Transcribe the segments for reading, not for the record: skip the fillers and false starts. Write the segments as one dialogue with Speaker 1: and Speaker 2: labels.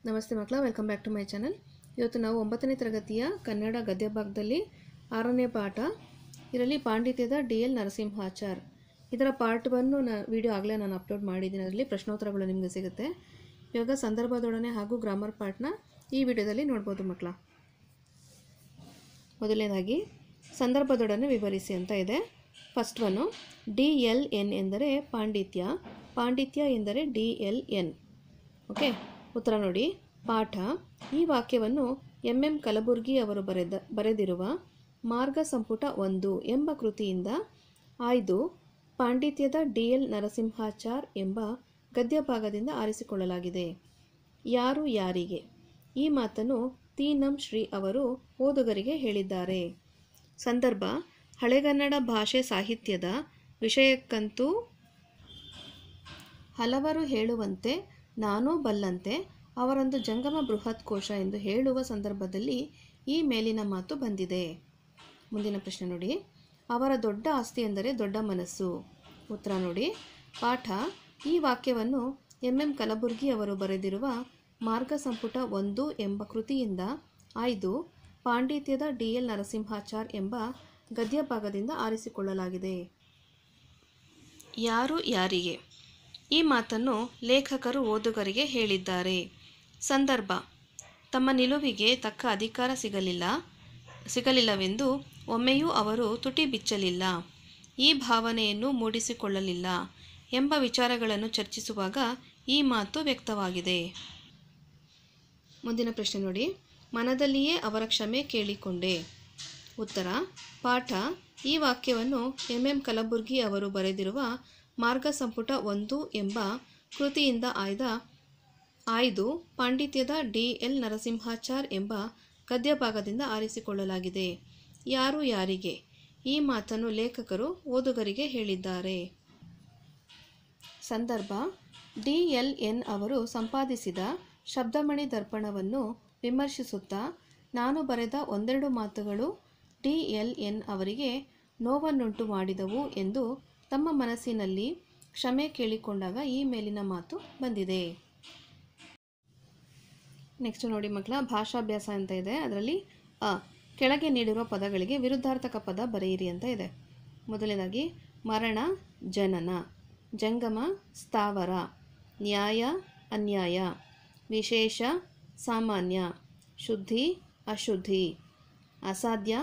Speaker 1: ನಮಸ್ತೆ ಮಕ್ಕಳ, welcome back to my channel. ಇವತ್ತು ನಾವು 9ನೇ ತರಗತಿಯ ಕನ್ನಡ ಗದ್ಯ ಭಾಗದಲ್ಲಿ 6ನೇ ಪಾಠ, ಇದರಲ್ಲಿ ಪಾಂಡಿತ್ಯದ DL ನರಸಿಂಹಾಚಾರ್, ಇದರ ಪಾರ್ಟ್ 1 ವಿಡಿಯೋ ಆಗಲೇ ನಾನು ಅಪ್ಲೋಡ್ ಮಾಡಿದ್ದೀನಿ. ಅದರಲ್ಲಿ ಪ್ರಶ್ನೋತ್ತರಗಳು ನಿಮಗೆ ಸಿಗುತ್ತೆ. ಇವಾಗ ಸಂದರ್ಭದೊಡನೆ ಹಾಗೂ ಗ್ರಾಮರ್ ಪಾರ್ಟ್ನ ಈ ವಿಡಿಯೋದಲ್ಲಿ ನೋಡ್ಬೋದು ಮಕ್ಕಳ. ಮೊದಲನೇದಾಗಿ ಸಂದರ್ಭದೊಡನೆ ವಿವರಿಸಿ ಅಂತ ಇದೆ. ಫಸ್ಟ್ ಒನ್ನು, DLN ಎಂದರೆ ಪಾಂಡಿತ್ಯ, ಪಾಂಡಿತ್ಯ ಎಂದರೆ DLN. ಓಕೆ, ಉತ್ತರ ನೋಡಿ. ಪಾಠ: ಈ ವಾಕ್ಯವನ್ನು MM ಕಲಬುರ್ಗಿ ಅವರು ಬರೆದಿರುವ ಮಾರ್ಗ ಸಂಪುಟ 1 ಎಂಬ ಕೃತಿಯಿಂದ ಆಯ್ದು ಪಾಂಡಿತ್ಯದ DL ನರಸಿಂಹಾಚಾರ್ ಎಂಬ ಗದ್ಯ ಭಾಗದಿಂದ ಆರಿಸಿಕೊಳ್ಳಲಾಗಿದೆ. ಯಾರು ಯಾರಿಗೆ? ಈ ಮಾತನ್ನು ತೀನಂ ಶ್ರೀ ಅವರು ಓದುಗರಿಗೆ ಹೇಳಿದ್ದಾರೆ. ಸಂದರ್ಭ: ಹಳೆಗನ್ನಡ ಭಾಷೆ ಸಾಹಿತ್ಯದ ವಿಷಯಕ್ಕಂತೂ ಹಲವರು ಹೇಳುವಂತೆ ನಾನೂ ಬಲ್ಲಂತೆ ಅವರೊಂದು ಜಂಗಮ ಬೃಹತ್ ಕೋಶ ಎಂದು ಹೇಳುವ ಸಂದರ್ಭದಲ್ಲಿ ಈ ಮೇಲಿನ ಮಾತು ಬಂದಿದೆ. ಮುಂದಿನ ಪ್ರಶ್ನೆ ನೋಡಿ. ಅವರ ದೊಡ್ಡ ಆಸ್ತಿ ಎಂದರೆ ದೊಡ್ಡ ಮನಸ್ಸು. ಉತ್ತರ ನೋಡಿ. ಪಾಠ: ಈ ವಾಕ್ಯವನ್ನು MM ಕಲಬುರ್ಗಿ ಅವರು ಬರೆದಿರುವ ಮಾರ್ಗ ಸಂಪುಟ 1 ಎಂಬ ಕೃತಿಯಿಂದ ಆಯ್ದು ಪಾಂಡಿತ್ಯದ DL ನರಸಿಂಹಾಚಾರ್ ಎಂಬ ಗದ್ಯ ಭಾಗದಿಂದ ಆರಿಸಿಕೊಳ್ಳಲಾಗಿದೆ. ಯಾರು ಯಾರಿಗೆ? ಈ ಮಾತನ್ನು ಲೇಖಕರು ಓದುಗರಿಗೆ ಹೇಳಿದ್ದಾರೆ. ಸಂದರ್ಭ: ತಮ್ಮ ನಿಲುವಿಗೆ ತಕ್ಕ ಅಧಿಕಾರ ಸಿಗಲಿಲ್ಲವೆಂದು ಒಮ್ಮೆಯೂ ಅವರು ತುಟಿ ಬಿಚ್ಚಲಿಲ್ಲ, ಈ ಭಾವನೆಯನ್ನು ಮೂಡಿಸಿಕೊಳ್ಳಲಿಲ್ಲ ಎಂಬ ವಿಚಾರಗಳನ್ನು ಚರ್ಚಿಸುವಾಗ ಈ ಮಾತು ವ್ಯಕ್ತವಾಗಿದೆ. ಮುಂದಿನ ಪ್ರಶ್ನೆ ನೋಡಿ. ಮನದಲ್ಲಿಯೇ ಅವರ ಕ್ಷಮೆ ಕೇಳಿಕೊಂಡೆ. ಉತ್ತರ: ಪಾಠ: ಈ ವಾಕ್ಯವನ್ನು MM ಕಲಬುರ್ಗಿ ಅವರು ಬರೆದಿರುವ ಮಾರ್ಗ ಸಂಪುಟ 1 ಎಂಬ ಕೃತಿಯಿಂದ ಆಯ್ದು ಪಾಂಡಿತ್ಯದ DL ನರಸಿಂಹಾಚಾರ್ ಎಂಬ ಗದ್ಯ ಭಾಗದಿಂದ ಆರಿಸಿಕೊಳ್ಳಲಾಗಿದೆ. ಯಾರು ಯಾರಿಗೆ? ಈ ಮಾತನ್ನು ಲೇಖಕರು ಓದುಗರಿಗೆ ಹೇಳಿದ್ದಾರೆ. ಸಂದರ್ಭ: DLN ಅವರು ಸಂಪಾದಿಸಿದ ಶಬ್ದಮಣಿ ದರ್ಪಣವನ್ನು ವಿಮರ್ಶಿಸುತ್ತಾ ನಾನು ಬರೆದ ಒಂದೆರಡು ಮಾತುಗಳು DLN ಅವರಿಗೆ ನೋವನ್ನುಂಟು ಮಾಡಿದವು ಎಂದು ತಮ್ಮ ಮನಸ್ಸಿನಲ್ಲಿ ಕ್ಷಮೆ ಕೇಳಿಕೊಂಡಾಗ ಈ ಮೇಲಿನ ಮಾತು ಬಂದಿದೆ. ನೆಕ್ಸ್ಟ್ ನೋಡಿ ಮಕ್ಕಳ, ಭಾಷಾಭ್ಯಾಸ ಅಂತ ಇದೆ. ಅದರಲ್ಲಿ ಕೆಳಗೆ ನೀಡಿರುವ ಪದಗಳಿಗೆ ವಿರುದ್ಧಾರ್ಥಕ ಪದ ಬರೆಯಿರಿ ಅಂತ ಇದೆ. ಮೊದಲನೇದಾಗಿ ಮರಣ ಜನನ, ಜಂಗಮ ಸ್ಥಾವರ, ನ್ಯಾಯ ಅನ್ಯಾಯ, ವಿಶೇಷ ಸಾಮಾನ್ಯ, ಶುದ್ಧಿ ಅಶುದ್ಧಿ, ಅಸಾಧ್ಯ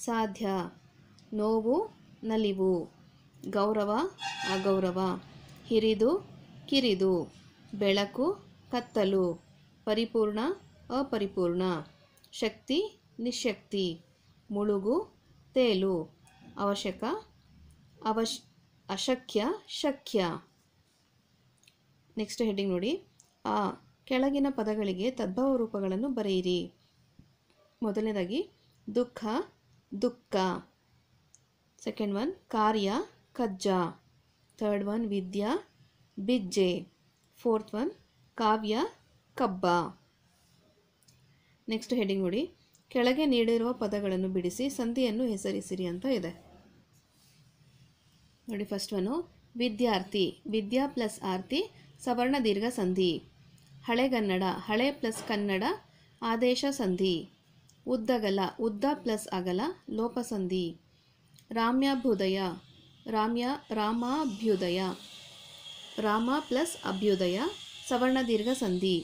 Speaker 1: ಸಾಧ್ಯ, ನೋವು ನಲಿವು, ಗೌರವ ಅಗೌರವ, ಹಿರಿದು ಕಿರಿದು, ಬೆಳಕು ಕತ್ತಲು, ಪರಿಪೂರ್ಣ ಅಪರಿಪೂರ್ಣ, ಶಕ್ತಿ ನಿಶಕ್ತಿ, ಮುಳುಗು ತೇಲು, ಅವಶ್ಯಕ ಅಶಕ್ಯ ಶಕ್ಯ. ನೆಕ್ಸ್ಟ್ ಹೆಡ್ಡಿಂಗ್ ನೋಡಿ. ಕೆಳಗಿನ ಪದಗಳಿಗೆ ತದ್ಭವ ರೂಪಗಳನ್ನು ಬರೆಯಿರಿ. ಮೊದಲನೇದಾಗಿ ದುಃಖ ದುಃಖ, ಸೆಕೆಂಡ್ ಒನ್ ಕಾರ್ಯ ಕಜ್ಜ, ಥರ್ಡ್ ಒನ್ ವಿದ್ಯಾ ಬಿಜ್ಜೆ, ಫೋರ್ತ್ ಒನ್ ಕಾವ್ಯ ಕಬ್ಬ. ನೆಕ್ಸ್ಟ್ ಹೆಡ್ಡಿಂಗ್ ನೋಡಿ. ಕೆಳಗೆ ನೀಡಿರುವ ಪದಗಳನ್ನು ಬಿಡಿಸಿ ಸಂಧಿಯನ್ನು ಹೆಸರಿಸಿರಿ ಅಂತ ಇದೆ. ನೋಡಿ, ಫಸ್ಟ್ ಒನ್ನು ವಿದ್ಯಾರ್ಥಿ, ವಿದ್ಯಾ ಪ್ಲಸ್ ಆರ್ತಿ ಸವರ್ಣ ದೀರ್ಘ ಸಂಧಿ. ಹಳೆಗನ್ನಡ, ಹಳೆ ಪ್ಲಸ್ ಕನ್ನಡ ಆದೇಶ ಸಂಧಿ. ಉದ್ದಗಲ, ಉದ್ದ ಪ್ಲಸ್ ಅಗಲ ಲೋಪಸಂಧಿ. ರಾಮ್ಯಾಭ್ಯುದಯ, ರಾಮಾಭ್ಯುದಯ, ರಾಮ ಪ್ಲಸ್ ಅಭ್ಯುದಯ ಸವರ್ಣ ದೀರ್ಘ ಸಂಧಿ.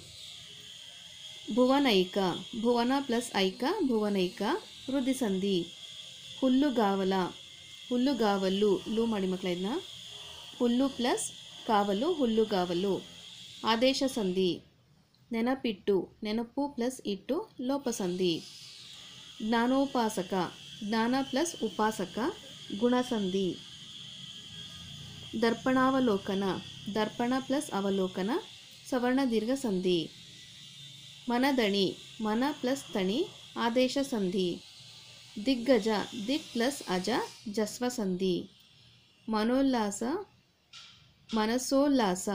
Speaker 1: ಭುವನೈಕ, ಭುವನ ಪ್ಲಸ್ ಐಕ ಭುವನೈಕ ವೃದ್ಧಿ ಸಂಧಿ. ಹುಲ್ಲುಗಾವಲ, ಹುಲ್ಲುಗಾವಲು, ಲೂ ಮಾಡಿ ಮಕ್ಕಳ ಇದನ್ನ, ಹುಲ್ಲು ಪ್ಲಸ್ ಕಾವಲು ಹುಲ್ಲುಗಾವಲು ಆದೇಶ ಸಂಧಿ. ನೆನಪಿಟ್ಟು, ನೆನಪು ಪ್ಲಸ್ ಇಟ್ಟು ಲೋಪಸಂಧಿ. ಜ್ಞಾನೋಪಾಸಕ, ಜ್ಞಾನ ಪ್ಲಸ್ ಉಪಾಸಕ ಗುಣಸಂಧಿ. ದರ್ಪಣಾವಲೋಕನ, ದರ್ಪಣ ಪ್ಲಸ್ ಅವಲೋಕನ ಸವರ್ಣ ದೀರ್ಘ ಸಂಧಿ. ಮನದಣಿ, ಮನ ಪ್ಲಸ್ ತಣಿ ಆದೇಶ ಸಂಧಿ. ದಿಗ್ಗಜ, ದಿಕ್ ಪ್ಲಸ್ ಅಜ ಜಸ್ವ ಸಂಧಿ. ಮನೋಲ್ಲಾಸ, ಮನಸೋಲ್ಲಾಸ,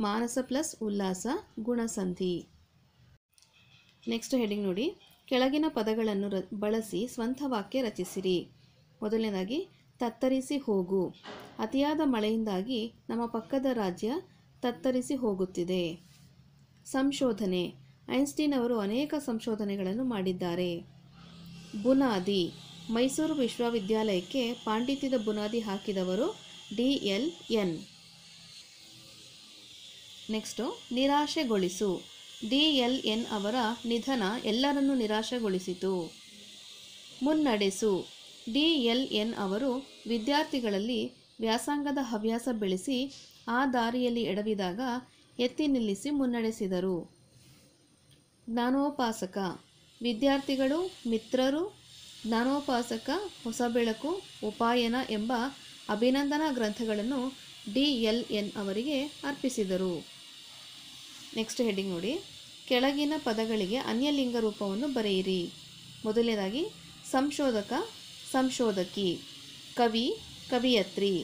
Speaker 1: ಮಾನಸ ಪ್ಲಸ್ ಉಲ್ಲಾಸ ಗುಣಸಂಧಿ. ನೆಕ್ಸ್ಟ್ ಹೆಡ್ಡಿಂಗ್ ನೋಡಿ. ಕೆಳಗಿನ ಪದಗಳನ್ನು ಬಳಸಿ ಸ್ವಂತ ವಾಕ್ಯ ರಚಿಸಿರಿ. ಮೊದಲನೇದಾಗಿ ತತ್ತರಿಸಿ ಹೋಗು, ಅತಿಯಾದ ಮಳೆಯಿಂದಾಗಿ ನಮ್ಮ ಪಕ್ಕದ ರಾಜ್ಯ ತತ್ತರಿಸಿ ಹೋಗುತ್ತಿದೆ. ಸಂಶೋಧನೆ, ಐನ್ಸ್ಟೀನ್ ಅವರು ಅನೇಕ ಸಂಶೋಧನೆಗಳನ್ನು ಮಾಡಿದ್ದಾರೆ. ಬುನಾದಿ, ಮೈಸೂರು ವಿಶ್ವವಿದ್ಯಾಲಯಕ್ಕೆ ಪಾಂಡಿತ್ಯದ ಬುನಾದಿ ಹಾಕಿದವರು DLN. ನೆಕ್ಸ್ಟು ನಿರಾಶೆಗೊಳಿಸು, DLN ಅವರ ನಿಧನ ಎಲ್ಲರನ್ನೂ ನಿರಾಶೆಗೊಳಿಸಿತು. ಮುನ್ನಡೆಸು, DLN ಅವರು ವಿದ್ಯಾರ್ಥಿಗಳಲ್ಲಿ ವ್ಯಾಸಂಗದ ಹವ್ಯಾಸ ಬೆಳೆಸಿ ಆ ದಾರಿಯಲ್ಲಿ ಎಡವಿದಾಗ ಎತ್ತಿ ನಿಲ್ಲಿಸಿ ಮುನ್ನಡೆಸಿದರು. ಜ್ಞಾನೋಪಾಸಕ, ವಿದ್ಯಾರ್ಥಿಗಳು, ಮಿತ್ರರು, ಜ್ಞಾನೋಪಾಸಕ, ಹೊಸ ಬೆಳಕು, ಉಪಾಯನ ಎಂಬ ಅಭಿನಂದನಾ ಗ್ರಂಥಗಳನ್ನು DLN ಅವರಿಗೆ ಅರ್ಪಿಸಿದರು. ನೆಕ್ಸ್ಟ್ ಹೆಡ್ಡಿಂಗ್ ನೋಡಿ, ಕೆಳಗಿನ ಪದಗಳಿಗೆ ಅನ್ಯಲಿಂಗ ರೂಪವನ್ನು ಬರೆಯಿರಿ. ಮೊದಲನೇದಾಗಿ ಸಂಶೋಧಕ, ಸಂಶೋಧಕಿ, ಕವಿ, ಕವಿಯತ್ರಿ,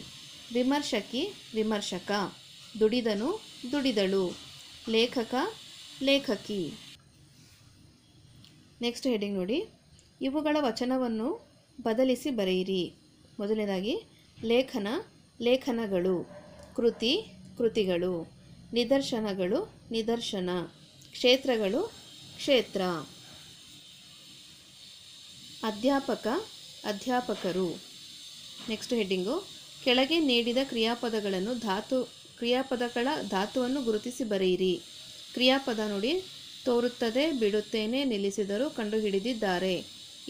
Speaker 1: ವಿಮರ್ಶಕಿ, ವಿಮರ್ಶಕ, ದುಡಿದನು, ದುಡಿದಳು, ಲೇಖಕ, ಲೇಖಕಿ. ನೆಕ್ಸ್ಟ್ ಹೆಡ್ಡಿಂಗ್ ನೋಡಿ, ಇವುಗಳ ವಚನವನ್ನು ಬದಲಿಸಿ ಬರೆಯಿರಿ. ಮೊದಲನೇದಾಗಿ ಲೇಖನ, ಲೇಖನಗಳು, ಕೃತಿ, ಕೃತಿಗಳು, ನಿದರ್ಶನಗಳು, ನಿದರ್ಶನ, ಕ್ಷೇತ್ರಗಳು, ಕ್ಷೇತ್ರ, ಅಧ್ಯಾಪಕ, ಅಧ್ಯಾಪಕರು. ನೆಕ್ಸ್ಟ್ ಹೆಡ್ಡಿಂಗು, ಕೆಳಗೆ ನೀಡಿದ ಕ್ರಿಯಾಪದಗಳ ಧಾತುವನ್ನು ಗುರುತಿಸಿ ಬರೆಯಿರಿ. ಕ್ರಿಯಾಪದ ನೋಡಿ, ತೋರುತ್ತದೆ, ಬಿಡುತ್ತೇನೆ, ನಿಲ್ಲಿಸಿದರು, ಕಂಡುಹಿಡಿದಿದ್ದಾರೆ.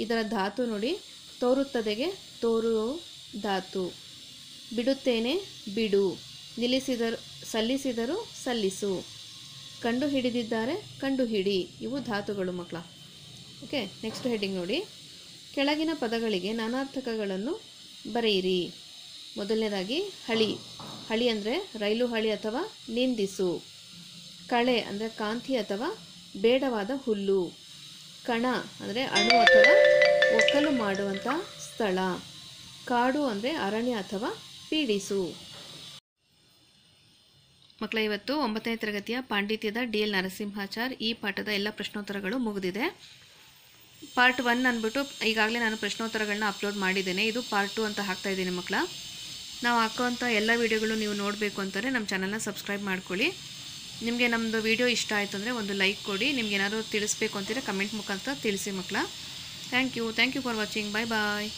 Speaker 1: ಇದರ ಧಾತು ನೋಡಿ, ತೋರುತ್ತದೆಗೆ ತೋರು ಧಾತು, ಬಿಡುತ್ತೇನೆ, ಬಿಡು, ನಿಲ್ಲಿಸಿದರು, ಸಲ್ಲಿಸಿದರು, ಸಲ್ಲಿಸು, ಕಂಡುಹಿಡಿದಿದ್ದಾರೆ, ಕಂಡುಹಿಡಿ. ಇವು ಧಾತುಗಳು ಮಕ್ಕಳ. ಓಕೆ. ನೆಕ್ಸ್ಟ್ ಹೆಡ್ಡಿಂಗ್ ನೋಡಿ, ಕೆಳಗಿನ ಪದಗಳಿಗೆ ನಾನಾರ್ಥಕಗಳನ್ನು ಬರೆಯಿರಿ. ಮೊದಲನೇದಾಗಿ ಹಳಿ, ಹಳಿ ಅಂದರೆ ರೈಲು ಹಳಿ ಅಥವಾ ನಿಂದಿಸು. ಕಳೆ ಅಂದರೆ ಕಾಂತಿ ಅಥವಾ ಬೇಡವಾದ ಹುಲ್ಲು. ಕಣ ಅಂದರೆ ಅಣು ಅಥವಾ ಒಕ್ಕಲು ಮಾಡುವಂಥ ಸ್ಥಳ. ಕಾಡು ಅಂದರೆ ಅರಣ್ಯ ಅಥವಾ ಪೀಡಿಸು. ಮಕ್ಕಳ, ಇವತ್ತು 9ನೇ ತರಗತಿಯ ಪಾಂಡಿತ್ಯದ DL ನರಸಿಂಹಾಚಾರ್ ಈ ಪಾಠದ ಎಲ್ಲ ಪ್ರಶ್ನೋತ್ತರಗಳು ಮುಗಿದಿದೆ. ಪಾರ್ಟ್ 1 ಅಂದ್ಬಿಟ್ಟು ಈಗಾಗಲೇ ನಾನು ಪ್ರಶ್ನೋತ್ತರಗಳನ್ನ ಅಪ್ಲೋಡ್ ಮಾಡಿದ್ದೇನೆ. ಇದು ಪಾರ್ಟ್ 2 ಅಂತ ಹಾಕ್ತಾ ಇದ್ದೀನಿ ಮಕ್ಕಳ. ನಾವು ಹಾಕೋವಂಥ ಎಲ್ಲ ವೀಡಿಯೋಗಳು ನೀವು ನೋಡಬೇಕು ಅಂತಾರೆ ನಮ್ಮ ಚಾನಲ್ನ ಸಬ್ಸ್ಕ್ರೈಬ್ ಮಾಡ್ಕೊಳ್ಳಿ. ನಿಮಗೆ ನಮ್ಮದು ವೀಡಿಯೋ ಇಷ್ಟ ಆಯಿತು ಅಂದರೆ ಒಂದು ಲೈಕ್ ಕೊಡಿ. ನಿಮ್ಗೆ ಏನಾದರೂ ತಿಳಿಸ್ಬೇಕು ಅಂತೀರಾ ಕಮೆಂಟ್ ಮುಖಾಂತರ ತಿಳಿಸಿ ಮಕ್ಕಳ. Thank you for watching. Bye bye.